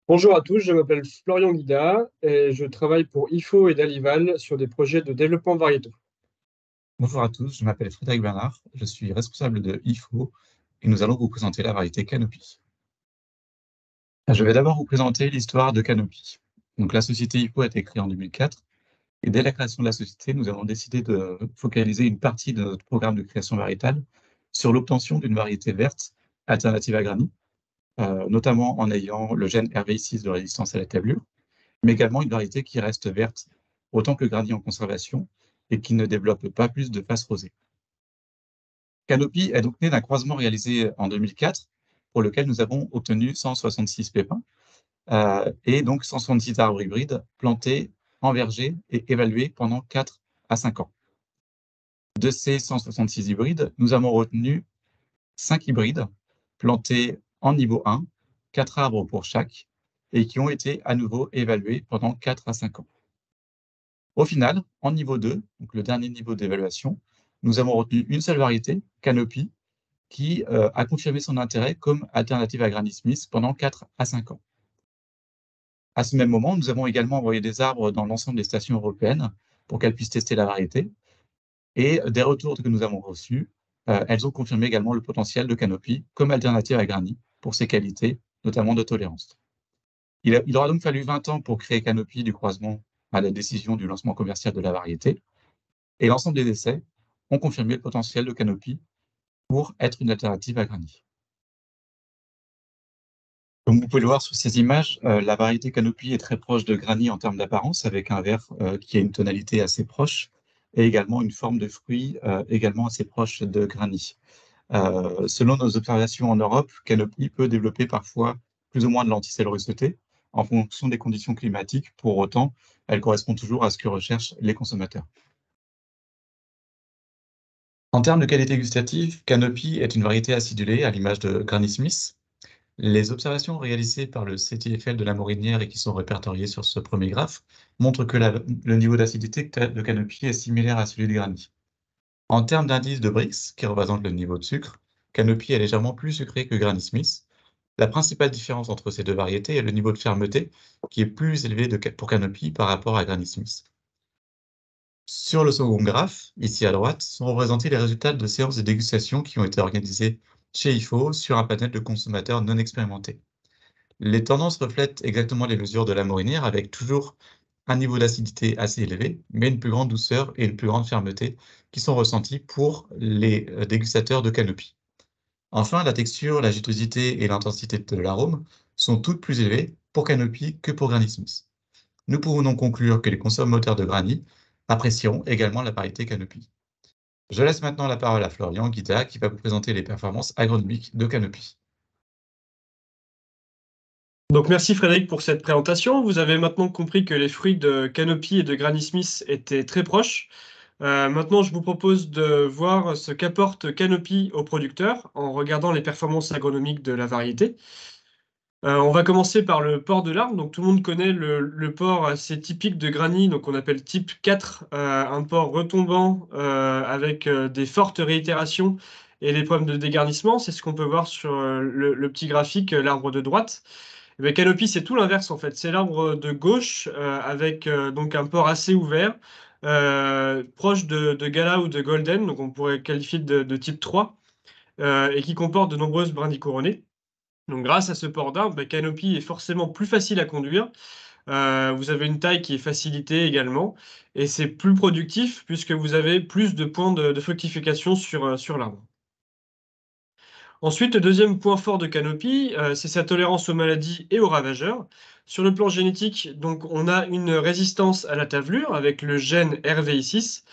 Bonjour à tous, je m'appelle Florian Guida et je travaille pour IFO et Dalival sur des projets de développement variétaux. Bonjour à tous, je m'appelle Frédéric Bernard, je suis responsable de IFO et nous allons vous présenter la variété Canopy. Je vais d'abord vous présenter l'histoire de Canopy. Donc, la société IFO a été créée en 2004 et dès la création de la société, nous avons décidé de focaliser une partie de notre programme de création variétale sur l'obtention d'une variété verte alternative à Granny, notamment en ayant le gène RVI6 de résistance à la tablure, mais également une variété qui reste verte autant que Granny en conservation et qui ne développe pas plus de face rosée. Canopy est donc né d'un croisement réalisé en 2004, pour lequel nous avons obtenu 166 pépins, et donc 166 arbres hybrides plantés en verger et évalués pendant 4 à 5 ans. De ces 166 hybrides, nous avons retenu 5 hybrides plantés en niveau 1, 4 arbres pour chaque, et qui ont été à nouveau évalués pendant 4 à 5 ans. Au final, en niveau 2, donc le dernier niveau d'évaluation, nous avons retenu une seule variété, Canopy, qui a confirmé son intérêt comme alternative à Granny Smith pendant 4 à 5 ans. À ce même moment, nous avons également envoyé des arbres dans l'ensemble des stations européennes pour qu'elles puissent tester la variété. Et des retours que nous avons reçus, elles ont confirmé également le potentiel de Canopy comme alternative à Granny pour ses qualités, notamment de tolérance. Il aura donc fallu 20 ans pour créer Canopy du croisement à la décision du lancement commercial de la variété. Et l'ensemble des essais ont confirmé le potentiel de Canopy pour être une alternative à Granny. Comme vous pouvez le voir sur ces images, la variété Canopy est très proche de Granny en termes d'apparence, avec un vert qui a une tonalité assez proche, et également une forme de fruit également assez proche de Granny. Selon nos observations en Europe, Canopy peut développer parfois plus ou moins de lenticelles russetées en fonction des conditions climatiques. Pour autant, elle correspond toujours à ce que recherchent les consommateurs. En termes de qualité gustative, Canopy est une variété acidulée à l'image de Granny Smith. Les observations réalisées par le CTFL de la Morinière et qui sont répertoriées sur ce premier graphe montrent que le niveau d'acidité de Canopy est similaire à celui de Granny. En termes d'indice de Brix, qui représente le niveau de sucre, Canopy est légèrement plus sucré que Granny Smith. La principale différence entre ces deux variétés est le niveau de fermeté, qui est plus élevé pour Canopy par rapport à Granny Smith. Sur le second graphe, ici à droite, sont représentés les résultats de séances de dégustation qui ont été organisées chez IFO sur un panel de consommateurs non expérimentés. Les tendances reflètent exactement les mesures de la morinière, avec toujours un niveau d'acidité assez élevé, mais une plus grande douceur et une plus grande fermeté qui sont ressenties pour les dégustateurs de Canopy. Enfin, la texture, la jutosité et l'intensité de l'arôme sont toutes plus élevées pour Canopy que pour Granny Smith. Nous pouvons donc conclure que les consommateurs de Granny apprécieront également la variété Canopy. Je laisse maintenant la parole à Florian Guida qui va vous présenter les performances agronomiques de Canopy. Donc merci Frédéric pour cette présentation. Vous avez maintenant compris que les fruits de Canopy et de Granny Smith étaient très proches. Maintenant, je vous propose de voir ce qu'apporte Canopy aux producteurs en regardant les performances agronomiques de la variété. On va commencer par le port de l'arbre. Donc tout le monde connaît le port assez typique de Granny, donc on appelle type 4, un port retombant avec des fortes réitérations et des problèmes de dégarnissement. C'est ce qu'on peut voir sur le petit graphique, l'arbre de droite. Eh bien, Canopy, c'est tout l'inverse en fait. C'est l'arbre de gauche avec donc un port assez ouvert, proche de Gala ou de Golden, donc on pourrait qualifier de type 3, et qui comporte de nombreuses brindilles couronnées. Donc grâce à ce port d'arbre, Canopy est forcément plus facile à conduire. Vous avez une taille qui est facilitée également, et c'est plus productif puisque vous avez plus de points de fructification sur l'arbre. Ensuite, le deuxième point fort de Canopy, c'est sa tolérance aux maladies et aux ravageurs. Sur le plan génétique, donc, on a une résistance à la tavelure avec le gène RVI6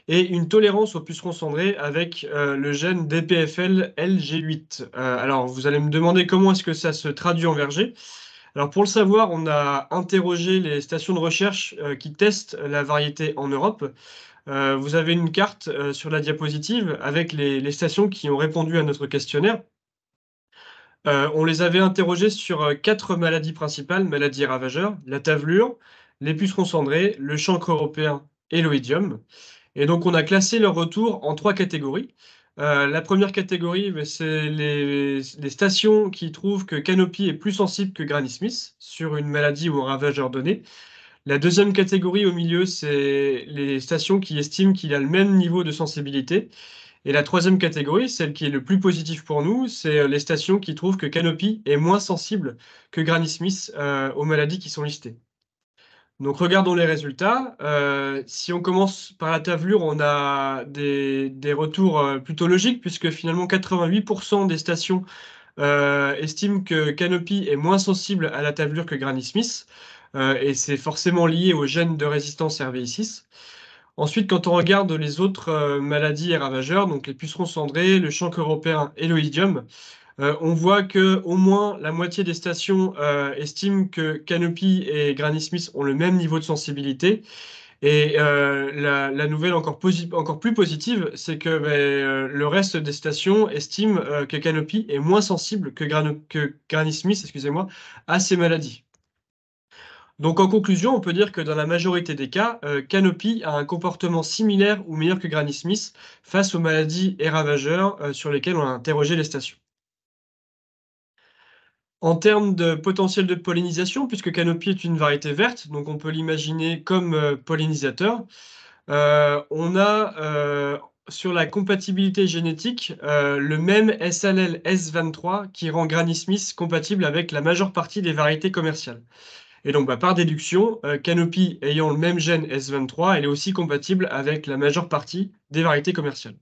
et une tolérance aux pucerons cendrés avec le gène DPFL LG8. Alors, vous allez me demander comment est-ce que ça se traduit en verger. Alors, pour le savoir, on a interrogé les stations de recherche qui testent la variété en Europe. Vous avez une carte sur la diapositive avec les stations qui ont répondu à notre questionnaire. On les avait interrogés sur 4 maladies principales, maladies ravageurs, la tavelure, les pucerons cendrés, le chancre européen et l'oïdium. Et donc on a classé leurs retours en 3 catégories. La première catégorie, c'est les stations qui trouvent que Canopy est plus sensible que Granny Smith sur une maladie ou un ravageur donné. La deuxième catégorie au milieu, c'est les stations qui estiment qu'il a le même niveau de sensibilité. Et la troisième catégorie, celle qui est le plus positif pour nous, c'est les stations qui trouvent que Canopy est moins sensible que Granny Smith aux maladies qui sont listées. Donc regardons les résultats. Si on commence par la tablure, on a des retours plutôt logiques, puisque finalement 88% des stations estiment que Canopy est moins sensible à la tablure que Granny Smith, et c'est forcément lié au gène de résistance RVI6. Ensuite, quand on regarde les autres maladies et ravageurs, donc les pucerons cendrés, le chancre européen et l'oïdium, on voit que au moins la moitié des stations estiment que Canopy et Granny Smith ont le même niveau de sensibilité. Et la nouvelle encore plus positive, c'est que le reste des stations estiment que Canopy est moins sensible que Granny Smith, excusez-moi, à ces maladies. Donc en conclusion, on peut dire que dans la majorité des cas, Canopy a un comportement similaire ou meilleur que Granny Smith face aux maladies et ravageurs sur lesquels on a interrogé les stations. En termes de potentiel de pollinisation, puisque Canopy est une variété verte, donc on peut l'imaginer comme pollinisateur, on a sur la compatibilité génétique le même S-allèle S23 qui rend Granny Smith compatible avec la majeure partie des variétés commerciales. Et donc par déduction, Canopy ayant le même gène S23, elle est aussi compatible avec la majeure partie des variétés commerciales.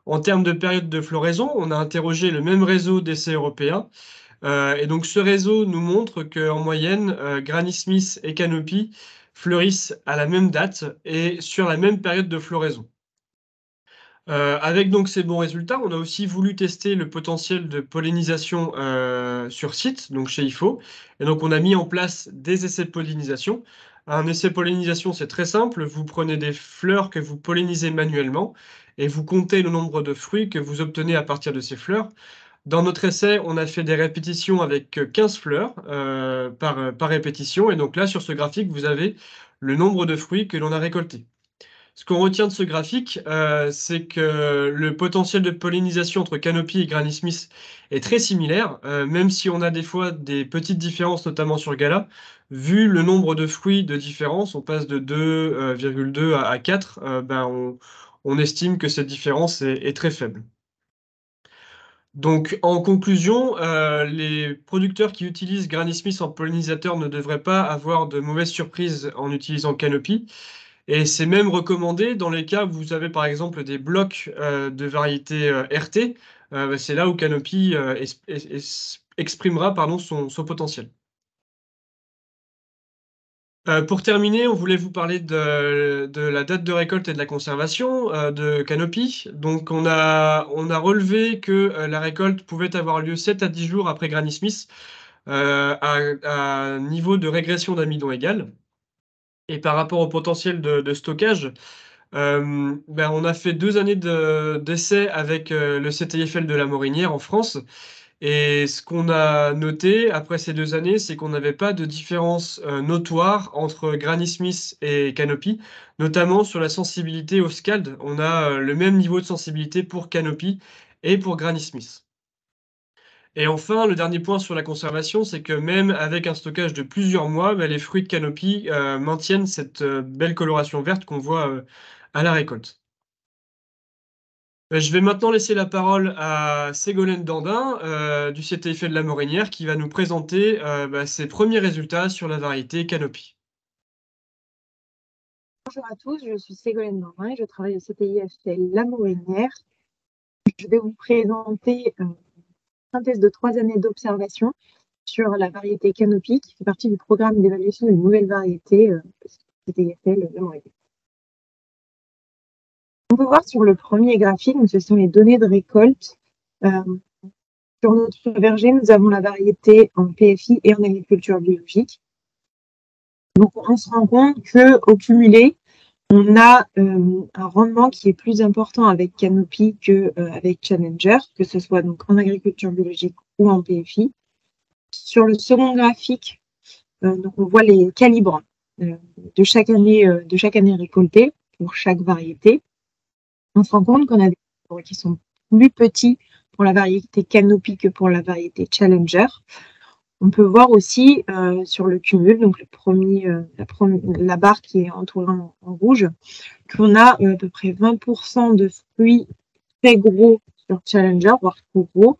En termes de période de floraison, on a interrogé le même réseau d'essais européens. Et donc ce réseau nous montre qu'en moyenne, Granny Smith et Canopy fleurissent à la même date et sur la même période de floraison. Avec donc ces bons résultats, on a aussi voulu tester le potentiel de pollinisation sur site, donc chez IFO. Et donc on a mis en place des essais de pollinisation. Un essai de pollinisation, c'est très simple. Vous prenez des fleurs que vous pollinisez manuellement et vous comptez le nombre de fruits que vous obtenez à partir de ces fleurs. Dans notre essai, on a fait des répétitions avec 15 fleurs par répétition. Et donc là, sur ce graphique, vous avez le nombre de fruits que l'on a récoltés. Ce qu'on retient de ce graphique, c'est que le potentiel de pollinisation entre Canopy et Granny Smith est très similaire, même si on a des fois des petites différences, notamment sur Gala. Vu le nombre de fruits de différence, on passe de 2,2 à 4, on estime que cette différence est très faible. Donc, en conclusion, les producteurs qui utilisent Granny Smith en pollinisateur ne devraient pas avoir de mauvaises surprises en utilisant Canopy. Et c'est même recommandé dans les cas où vous avez par exemple des blocs de variétés RT. C'est là où Canopy exprimera pardon, son potentiel. Pour terminer, on voulait vous parler de la date de récolte et de la conservation de Canopy. Donc, on a relevé que la récolte pouvait avoir lieu 7 à 10 jours après Granny Smith à un niveau de régression d'amidon égal. Et par rapport au potentiel de stockage, on a fait 2 années d'essais avec le CTIFL de la Morinière en France. Et ce qu'on a noté après ces 2 années, c'est qu'on n'avait pas de différence notoire entre Granny Smith et Canopy, notamment sur la sensibilité au scald. On a le même niveau de sensibilité pour Canopy et pour Granny Smith. Et enfin, le dernier point sur la conservation, c'est que même avec un stockage de plusieurs mois, les fruits de Canopy maintiennent cette belle coloration verte qu'on voit à la récolte. Je vais maintenant laisser la parole à Ségolène Dandin du CTIFL de la Morinière qui va nous présenter ses premiers résultats sur la variété Canopy. Bonjour à tous, je suis Ségolène Dandin et je travaille au CTIFL La Morinière. Je vais vous présenter une synthèse de 3 années d'observation sur la variété Canopy qui fait partie du programme d'évaluation d'une nouvelle variété CTIFL La Morinière. On peut voir sur le premier graphique, ce sont les données de récolte. Sur notre verger, nous avons la variété en PFI et en agriculture biologique. Donc, on se rend compte qu'au cumulé, on a un rendement qui est plus important avec Canopy qu'avec Challenger, que ce soit donc en agriculture biologique ou en PFI. Sur le second graphique, donc on voit les calibres de chaque année récoltée pour chaque variété. On se rend compte qu'on a des calibres qui sont plus petit pour la variété Canopy que pour la variété Challenger. On peut voir aussi sur le cumul, donc la barre qui est entourée en rouge, qu'on a à peu près 20% de fruits très gros sur Challenger, voire trop gros,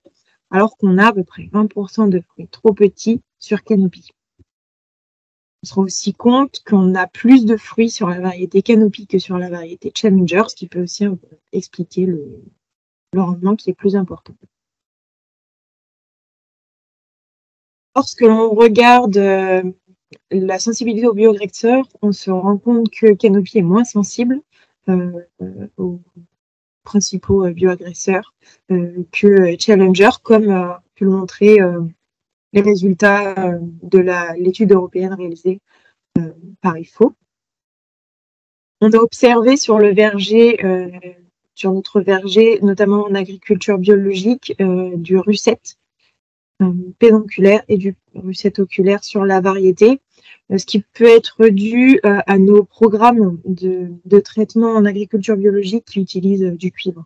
alors qu'on a à peu près 20% de fruits trop petits sur Canopy. On se rend aussi compte qu'on a plus de fruits sur la variété Canopy que sur la variété Challenger, ce qui peut aussi expliquer le rendement qui est plus important. Lorsque l'on regarde la sensibilité aux bioagresseurs, on se rend compte que Canopy est moins sensible aux principaux bioagresseurs que Challenger, comme pu le montrer les résultats de l'étude européenne réalisée par IFO. On a observé sur le verger, sur notre verger, notamment en agriculture biologique, du russet pédonculaire et du russet oculaire sur la variété, ce qui peut être dû à nos programmes de traitement en agriculture biologique qui utilisent du cuivre.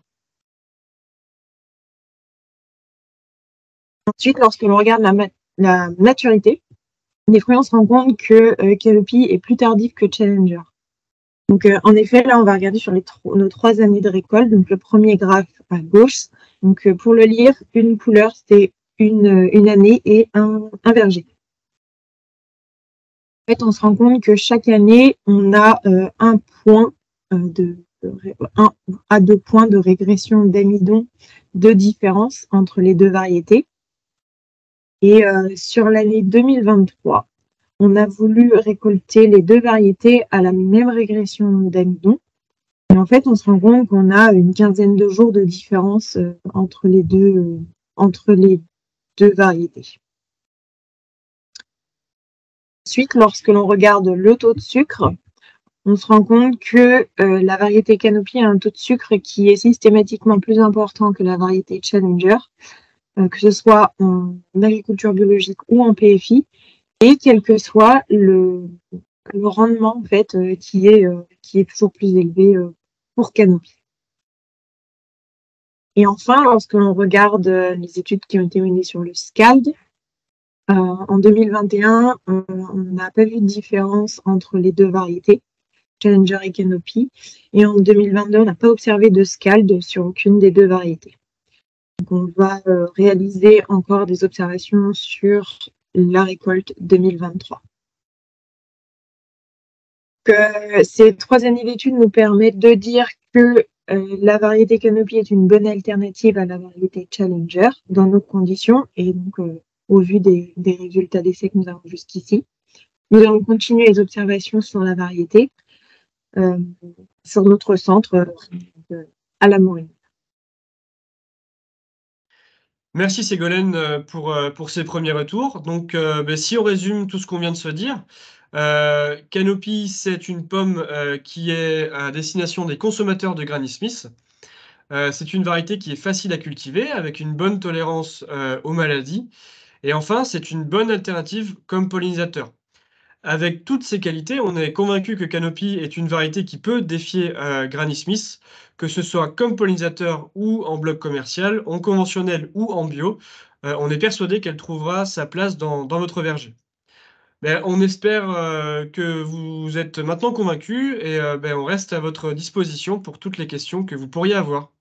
Ensuite, lorsque l'on regarde la maturité des fruits, on se rend compte que Canopy est plus tardif que Challenger. Donc, en effet, là, on va regarder sur nos 3 années de récolte. Donc, le premier graphe à gauche. Donc, pour le lire, une couleur, c'est une année et un verger. En fait, on se rend compte que chaque année, on a 1 à 2 points de régression d'amidon de différence entre les 2 variétés. Et sur l'année 2023, on a voulu récolter les 2 variétés à la même régression d'amidon. Et en fait, on se rend compte qu'on a une quinzaine de jours de différence entre les deux variétés. Ensuite, lorsque l'on regarde le taux de sucre, on se rend compte que la variété Canopy a un taux de sucre qui est systématiquement plus important que la variété Challenger, que ce soit en agriculture biologique ou en PFI, et quel que soit le rendement en fait, qui est toujours plus élevé pour Canopy. Et enfin, lorsque l'on regarde les études qui ont été menées sur le SCALD, en 2021, on n'a pas vu de différence entre les 2 variétés, Challenger et Canopy. Et en 2022, on n'a pas observé de SCALD sur aucune des 2 variétés. Donc, on va réaliser encore des observations sur la récolte 2023. Ces 3 années d'études nous permettent de dire que la variété Canopy est une bonne alternative à la variété Challenger dans nos conditions et donc au vu des résultats d'essai que nous avons jusqu'ici. Nous allons continuer les observations sur la variété sur notre centre à la Mourine. Merci Ségolène pour ces premiers retours. Donc, si on résume tout ce qu'on vient de se dire, Canopy, c'est une pomme qui est à destination des consommateurs de Granny Smith. C'est une variété qui est facile à cultiver, avec une bonne tolérance aux maladies. Et enfin, c'est une bonne alternative comme pollinisateur. Avec toutes ces qualités, on est convaincu que Canopy est une variété qui peut défier Granny Smith, que ce soit comme pollinisateur ou en bloc commercial, en conventionnel ou en bio. On est persuadé qu'elle trouvera sa place dans votre verger. On espère que vous êtes maintenant convaincus et on reste à votre disposition pour toutes les questions que vous pourriez avoir.